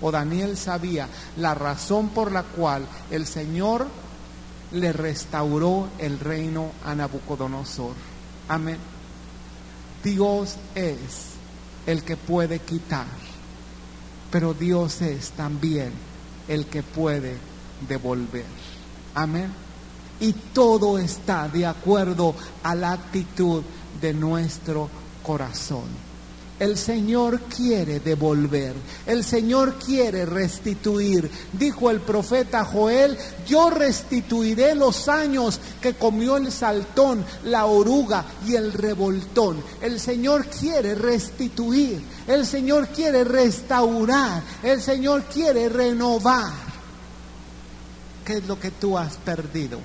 o Daniel sabía, la razón por la cual el Señor le restauró el reino a Nabucodonosor. Amén. Dios es el que puede quitar, pero Dios es también el que puede devolver. Amén. Y todo está de acuerdo a la actitud de nuestro corazón. El Señor quiere devolver, el Señor quiere restituir. Dijo el profeta Joel: yo restituiré los años que comió el saltón, la oruga y el revoltón. El Señor quiere restituir, el Señor quiere restaurar, el Señor quiere renovar. ¿Qué es lo que tú has perdido?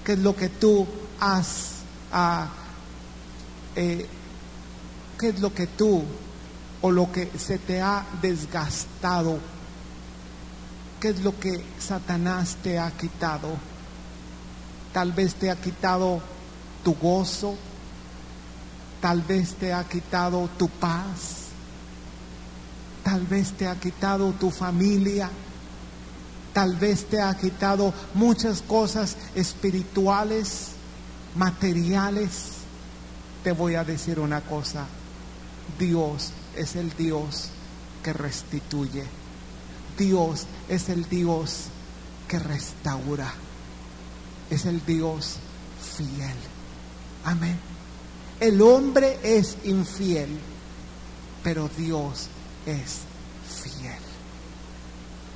¿Qué es lo que tú has ¿qué es lo que tú o lo que se te ha desgastado? ¿Qué es lo que Satanás te ha quitado? Tal vez te ha quitado tu gozo, tal vez te ha quitado tu paz, tal vez te ha quitado tu familia, tal vez te ha quitado muchas cosas espirituales, materiales. Te voy a decir una cosa: Dios es el Dios que restituye. Dios es el Dios que restaura. Es el Dios fiel. Amén. El hombre es infiel, pero Dios es fiel.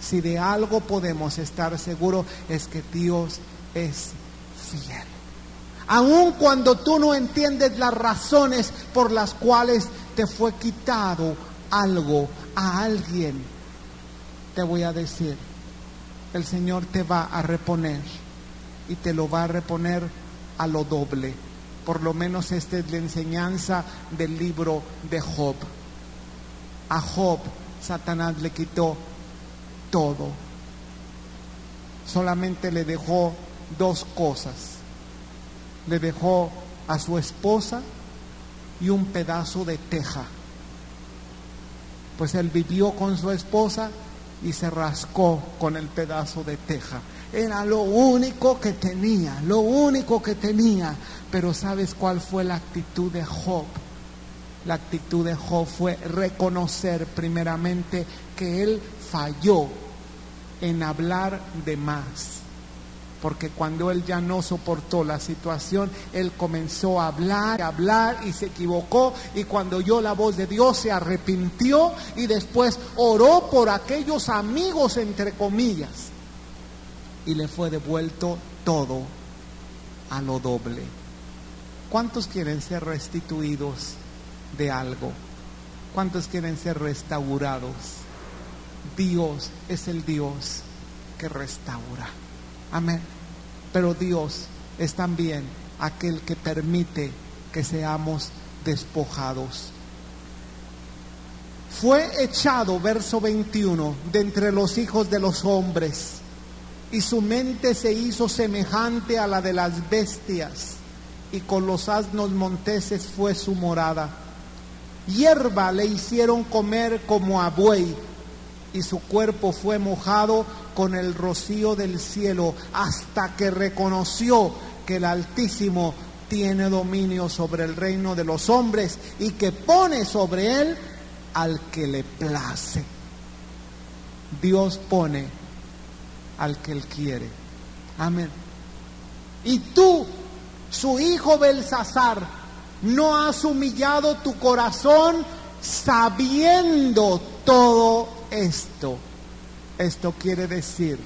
Si de algo podemos estar seguros, es que Dios es fiel. Aun cuando tú no entiendes las razones por las cuales te fue quitado algo a alguien, te voy a decir, el Señor te va a reponer, y te lo va a reponer a lo doble. Por lo menos esta es la enseñanza del libro de Job. A Job Satanás le quitó todo, solamente le dejó dos cosas. Le dejó a su esposa y un pedazo de teja. Pues él vivió con su esposa y se rascó con el pedazo de teja. Era lo único que tenía, lo único que tenía. Pero ¿sabes cuál fue la actitud de Job? La actitud de Job fue reconocer primeramente que él falló en hablar de más. Porque cuando él ya no soportó la situación, él comenzó a hablar y se equivocó. Y cuando oyó la voz de Dios, se arrepintió y después oró por aquellos amigos, entre comillas. Y le fue devuelto todo a lo doble. ¿Cuántos quieren ser restituidos de algo? ¿Cuántos quieren ser restaurados? Dios es el Dios que restaura. Amén. Pero Dios es también aquel que permite que seamos despojados. Fue echado, verso 21, de entre los hijos de los hombres, y su mente se hizo semejante a la de las bestias, y con los asnos monteses fue su morada. Hierba le hicieron comer como a buey, y su cuerpo fue mojado con el rocío del cielo, hasta que reconoció que el Altísimo tiene dominio sobre el reino de los hombres, y que pone sobre él al que le place. Dios pone al que él quiere. Amén. Y tú, su hijo Belsasar, no has humillado tu corazón sabiendo todo esto. Esto quiere decir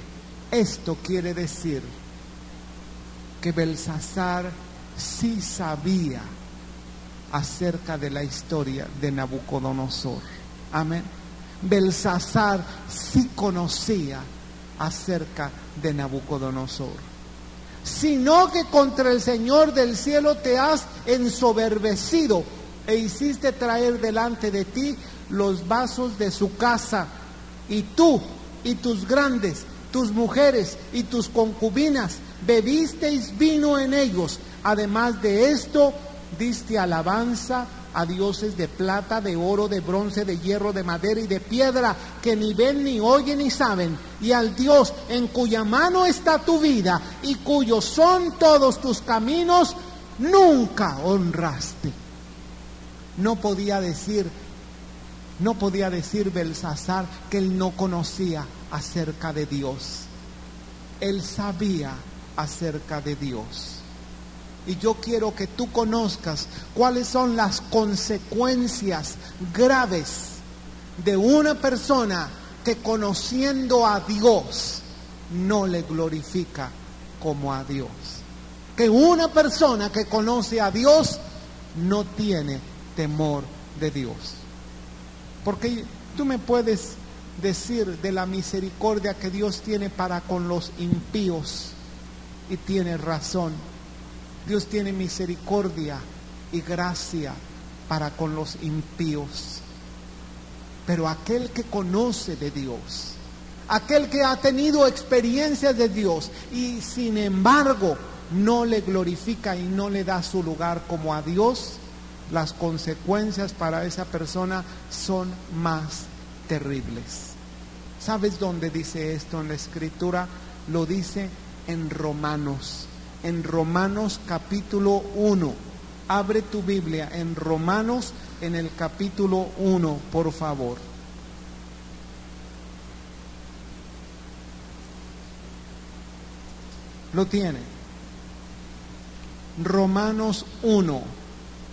que Belsasar sí sabía acerca de la historia de Nabucodonosor. Amén. Belsasar sí conocía acerca de Nabucodonosor, sino que contra el Señor del cielo te has ensoberbecido e hiciste traer delante de ti los vasos de su casa, y tú y tus grandes, tus mujeres y tus concubinas bebisteis vino en ellos. Además de esto, diste alabanza a dioses de plata, de oro, de bronce, de hierro, de madera y de piedra, que ni ven, ni oyen, ni saben, y al Dios en cuya mano está tu vida y cuyos son todos tus caminos, nunca honraste. No podía decir Belsasar que él no conocía acerca de Dios. Él sabía acerca de Dios. Y yo quiero que tú conozcas cuáles son las consecuencias graves de una persona que, conociendo a Dios, no le glorifica como a Dios. Que una persona que conoce a Dios no tiene temor de Dios. Porque tú me puedes decir de la misericordia que Dios tiene para con los impíos, y tienes razón. Dios tiene misericordia y gracia para con los impíos. Pero aquel que conoce de Dios, aquel que ha tenido experiencias de Dios y sin embargo no le glorifica y no le da su lugar como a Dios, las consecuencias para esa persona son más terribles. ¿Sabes dónde dice esto en la Escritura? Lo dice en Romanos. En Romanos capítulo 1. Abre tu Biblia en Romanos, en el capítulo 1, por favor. ¿Lo tiene? Romanos 1,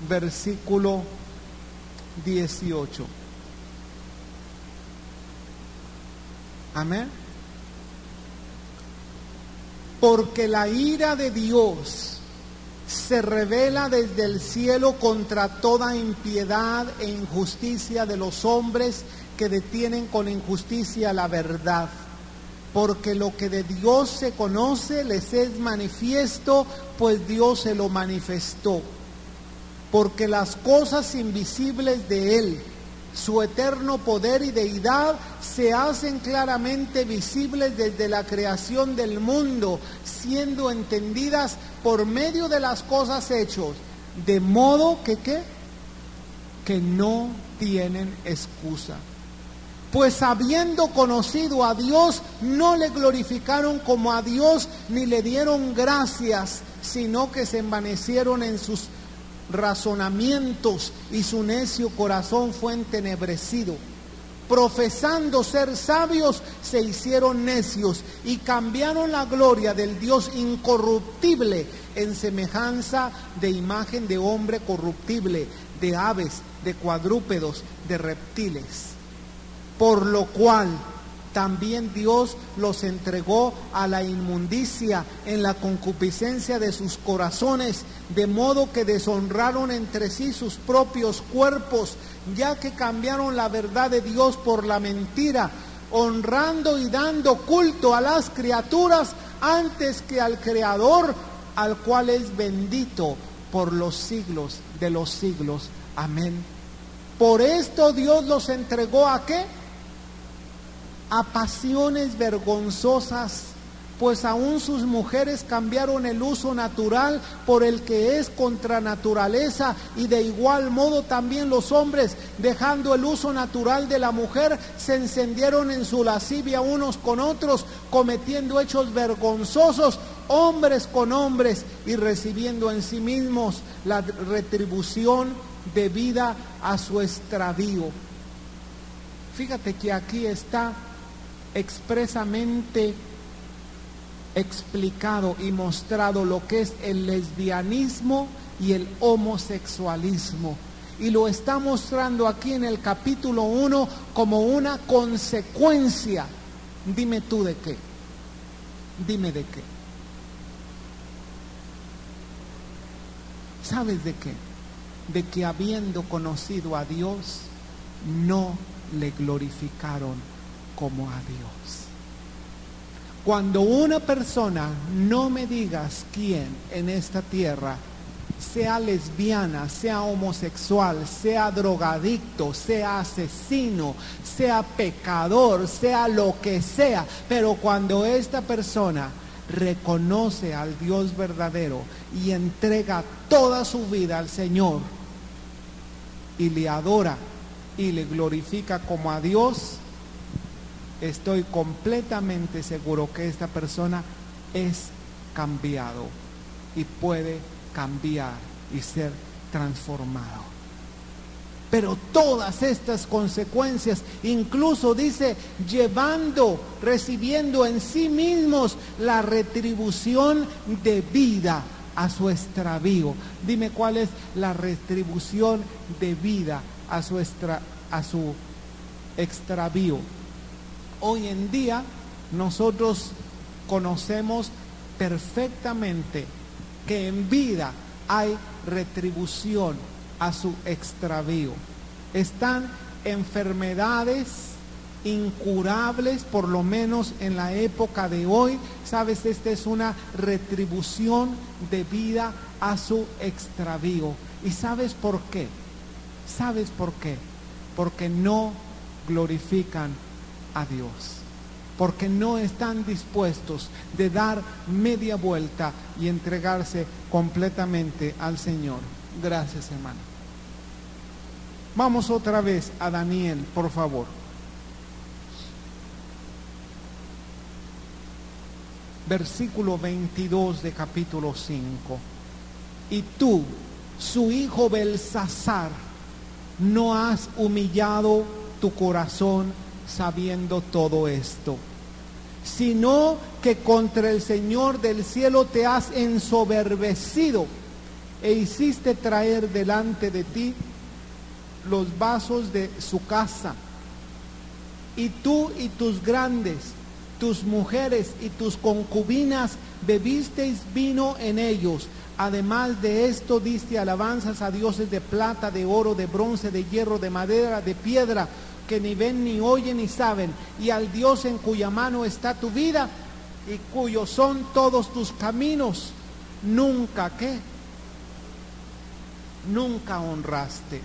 versículo 18. Amén. Porque la ira de Dios se revela desde el cielo contra toda impiedad e injusticia de los hombres que detienen con injusticia la verdad. Porque lo que de Dios se conoce les es manifiesto, pues Dios se lo manifestó. Porque las cosas invisibles de Él, su eterno poder y deidad, se hacen claramente visibles desde la creación del mundo, siendo entendidas por medio de las cosas hechas, de modo que no tienen excusa. Pues habiendo conocido a Dios, no le glorificaron como a Dios, ni le dieron gracias, sino que se envanecieron en sus razonamientos, y su necio corazón fue entenebrecido. Profesando ser sabios, se hicieron necios y cambiaron la gloria del Dios incorruptible en semejanza de imagen de hombre corruptible, de aves, de cuadrúpedos, de reptiles. Por lo cual también Dios los entregó a la inmundicia en la concupiscencia de sus corazones, de modo que deshonraron entre sí sus propios cuerpos, ya que cambiaron la verdad de Dios por la mentira, honrando y dando culto a las criaturas antes que al Creador, al cual es bendito por los siglos de los siglos. Amén. Por esto Dios los entregó ¿a qué? A pasiones vergonzosas, pues aún sus mujeres cambiaron el uso natural por el que es contra naturaleza, y de igual modo también los hombres, dejando el uso natural de la mujer, se encendieron en su lascivia unos con otros, cometiendo hechos vergonzosos, hombres con hombres, y recibiendo en sí mismos la retribución debida a su extravío. Fíjate que aquí está expresamente explicado y mostrado lo que es el lesbianismo y el homosexualismo, y lo está mostrando aquí en el capítulo 1 como una consecuencia. Dime tú de qué. Dime de qué. ¿Sabes de qué? de que habiendo conocido a Dios, no le glorificaron como a Dios. Cuando una persona, no me digas quién en esta tierra, sea lesbiana, sea homosexual, sea drogadicto, sea asesino, sea pecador, sea lo que sea, pero cuando esta persona reconoce al Dios verdadero y entrega toda su vida al Señor y le adora y le glorifica como a Dios, estoy completamente seguro que esta persona es cambiado y puede cambiar y ser transformado. Pero todas estas consecuencias, incluso dice, recibiendo en sí mismos la retribución de vida a su extravío. Dime cuál es la retribución de vida a su extravío. Hoy en día nosotros conocemos perfectamente que en vida hay retribución a su extravío. Están enfermedades incurables, por lo menos en la época de hoy. Sabes, esta es una retribución de vida a su extravío. ¿Y sabes por qué? ¿Sabes por qué? Porque no glorifican a Dios, porque no están dispuestos de dar media vuelta y entregarse completamente al Señor. Gracias, hermano. Vamos otra vez a Daniel, por favor. Versículo 22 de capítulo 5. Y tú, su hijo Belsasar, no has humillado tu corazón sabiendo todo esto, sino que contra el Señor del cielo te has ensoberbecido e hiciste traer delante de ti los vasos de su casa, y tú y tus grandes, tus mujeres y tus concubinas bebisteis vino en ellos. Además de esto diste alabanzas a dioses de plata, de oro, de bronce, de hierro, de madera, de piedra, que ni ven, ni oyen, ni saben, y al Dios en cuya mano está tu vida y cuyos son todos tus caminos. Nunca, ¿qué? Nunca honraste.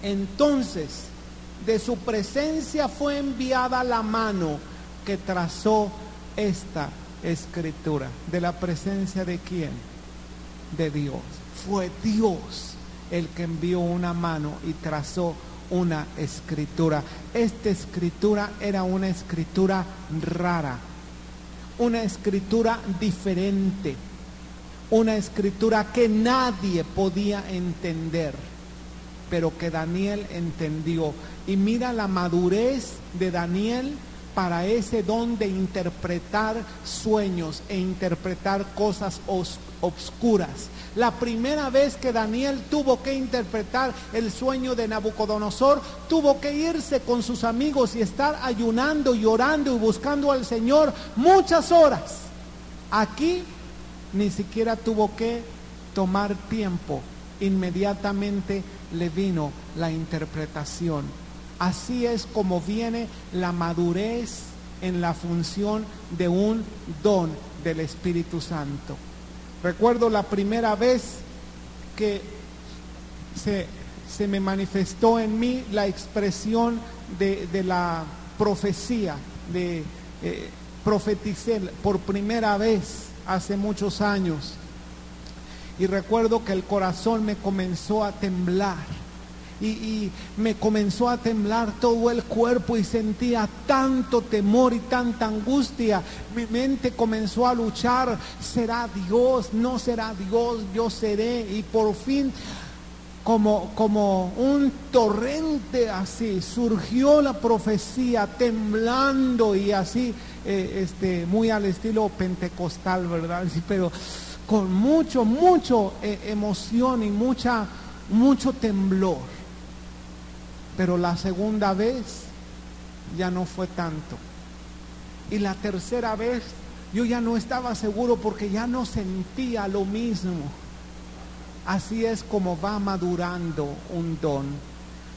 Entonces de su presencia fue enviada la mano que trazó esta escritura. ¿De la presencia de quién? De Dios. Fue Dios el que envió una mano y trazó una escritura. Esta escritura era una escritura rara, una escritura diferente, una escritura que nadie podía entender, pero que Daniel entendió. Y mira la madurez de Daniel para ese don de interpretar sueños e interpretar cosas obscuras. La primera vez que Daniel tuvo que interpretar el sueño de Nabucodonosor, tuvo que irse con sus amigos y estar ayunando y orando y buscando al Señor muchas horas. Aquí ni siquiera tuvo que tomar tiempo, inmediatamente le vino la interpretación. Así es como viene la madurez en la función de un don del Espíritu Santo. Recuerdo la primera vez que se me manifestó en mí la expresión de la profecía, profeticé por primera vez hace muchos años. Y recuerdo que el corazón me comenzó a temblar. Y me comenzó a temblar todo el cuerpo y sentía tanto temor y tanta angustia. Mi mente comenzó a luchar: ¿será Dios? ¿No será Dios? Yo seré. Y por fin, como un torrente así, surgió la profecía temblando y así, muy al estilo pentecostal, ¿verdad? Sí, pero con mucho emoción y mucho temblor. Pero la segunda vez ya no fue tanto. Y la tercera vez yo ya no estaba seguro porque ya no sentía lo mismo. Así es como va madurando un don.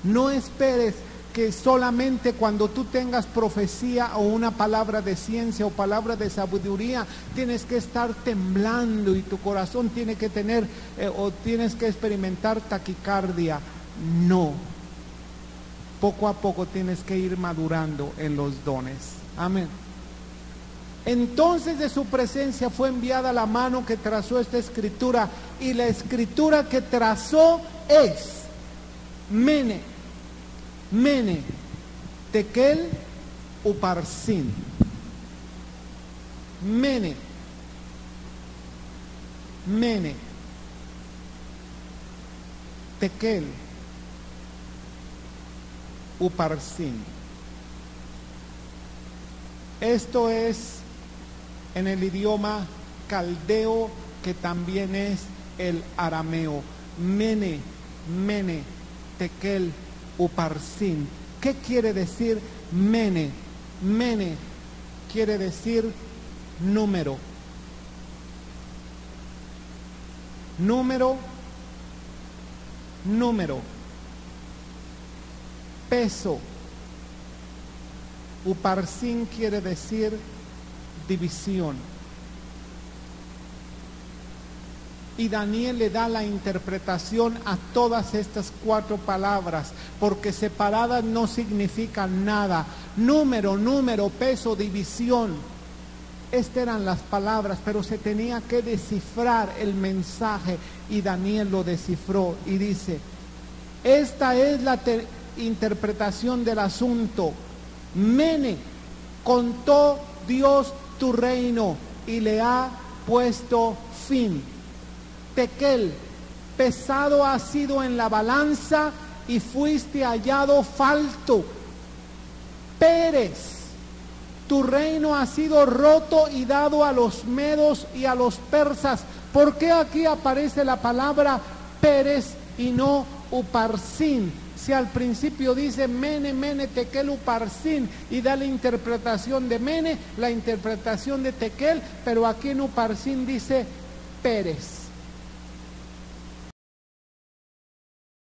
No esperes que solamente cuando tú tengas profecía o una palabra de ciencia o palabra de sabiduría, tienes que estar temblando y tu corazón tiene que tener o tienes que experimentar taquicardia. No. Poco a poco tienes que ir madurando en los dones. Amén. Entonces de su presencia fue enviada la mano que trazó esta escritura, y la escritura que trazó es Mene, Mene, Tekel, Uparsin. Mene, Mene, Tekel, Uparsin. Esto es en el idioma caldeo, que también es el arameo. Mene, Mene, Tekel, Uparsin. ¿Qué quiere decir Mene? Mene quiere decir número. Número, número. Peso. Uparsin quiere decir división. Y Daniel le da la interpretación a todas estas 4 palabras, porque separadas no significan nada. Número, número, peso, división. Estas eran las palabras, pero se tenía que descifrar el mensaje, y Daniel lo descifró y dice: esta es la interpretación del asunto. Mene, contó Dios tu reino y le ha puesto fin. Tekel, pesado has sido en la balanza y fuiste hallado falto. Pérez, tu reino ha sido roto y dado a los medos y a los persas. ¿Por qué aquí aparece la palabra Pérez y no Uparsin? Si al principio dice Mene, Mene, Tekel, Uparsin, y da la interpretación de Mene, la interpretación de Tekel, pero aquí en Uparsin dice Pérez.